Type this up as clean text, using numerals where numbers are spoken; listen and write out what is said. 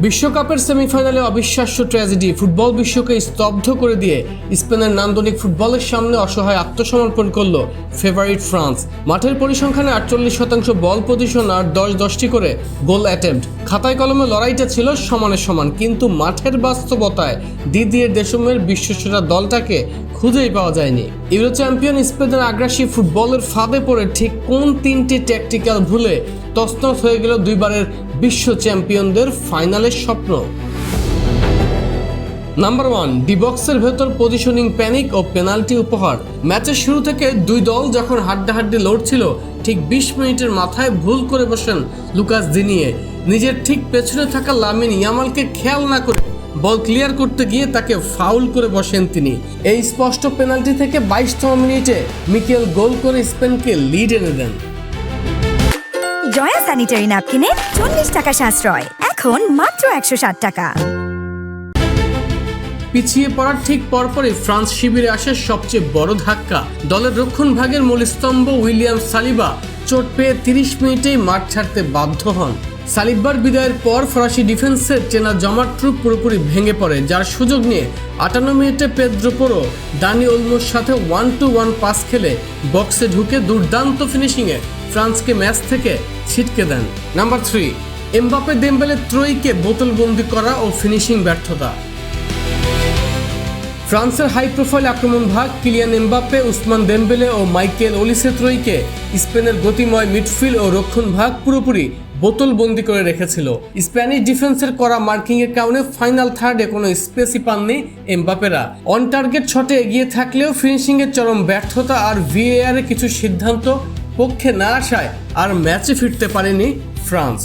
বিশ্বকাপের সেমিফাইনালে অবিশ্বাস্য ট্র্যাজেডি, ফুটবল বিশ্বকে স্তব্ধ করে দিয়ে স্পেনের নান্দনিক ফুটবলের সামনে অসহায় আত্মসমর্পণ করল ফেভারিট ফ্রান্স। মাঠের পরিসংখ্যানে 48% বল পজিশন আর 10-10টি করে গোল অ্যাটেম্প্ট। খাতায় কলমে লড়াইটা ছিল সমানে সমান, কিন্তু মাঠের বাস্তবতায় দিদিয়ের দেশমের বিশ্বসেরা দলটাকে খুঁজেই পাওয়া যায়নি। ইউরো চ্যাম্পিয়ন স্পেনের আগ্রাসী ফুটবলের ফাঁদে পড়ে ঠিক কোন তিনটি ট্যাকটিক্যাল ভুলে তছনছ হয়ে গেল দুইবারের বিশ্ব চ্যাম্পিয়নদের ফাইনালের স্বপ্ন। নাম্বার 1, ডি বক্সের ভেতর পজিশনিং প্যানিক ও পেনাল্টি উপহার। ম্যাচের শুরু থেকে দুই দল যখন হাড্ডাহাড্ডি লড়ছিল, ঠিক 20 মিনিটের মাথায় ভুল করে বসেন লুকাস দিনিয়ে। নিজের ঠিক পেছনে থাকা লামিন ইয়ামালকে খেয়াল না করে বল ক্লিয়ার করতে গিয়ে তাকে ফাউল করে বসেন তিনি। এই স্পষ্ট পেনাল্টি থেকে 22তম মিনিটে মিকেল গোল করে স্পেনকে লিড এনে দেন। জয়া স্যানিটারি ন্যাপকিনে 40 টাকা সাশ্রয়, এখন মাত্র 160 টাকা। পিছিয়ে পড়ার ঠিক পরপরই ফ্রান্স শিবিরে আসে সবচেয়ে বড় ধাক্কা। দলের রক্ষণ ভাগের মূল স্তম্ভ উইলিয়াম সালিবা চোট পেয়ে 30 মিনিটেই মাঠ ছাড়তে বাধ্য হন। সালিবার বিদায়ের পর ফরাসি ডিফেন্সের চেনা জমাট ট্রুপ পুরোপুরি ভেঙে পড়ে, যার সুযোগ নিয়ে 58 মিনিটে পেদ্রো পোরো দানি ওলমোর সাথে 1-1 পাস খেলে বক্সে ঢুকে দুর্দান্ত ফিনিশিংয়ে ফ্রান্সকে ম্যাচ থেকে ছিটকে দেন। নাম্বার 3, এমবাপে দেম্বেলে ত্রয়ীকে বোতলবন্দি করা ও ফিনিশিং ব্যর্থতা। ফ্রান্সের হাই প্রোফাইল আক্রমণ ভাগ কিলিয়ান এমবাপ্পে, উসমান দেম্বেলে ও মাইকেল ওলিসে ত্রয়ীকে স্পেনের গতিময় মিডফিল্ড ও রক্ষণ ভাগ পুরোপুরি বোতলবন্দি করে রেখেছিল। স্প্যানিশ ডিফেন্সের করা মার্কিংয়ের কারণে ফাইনাল থার্ডে কোনো স্পেসই পাননি এমবাপেরা। অন টার্গেট শটে এগিয়ে থাকলেও ফিনিশিংয়ের চরম ব্যর্থতা আর ভিএআর কিছু সিদ্ধান্ত পক্ষে না আসায় আর ম্যাচে ফিরতে পারেনি ফ্রান্স।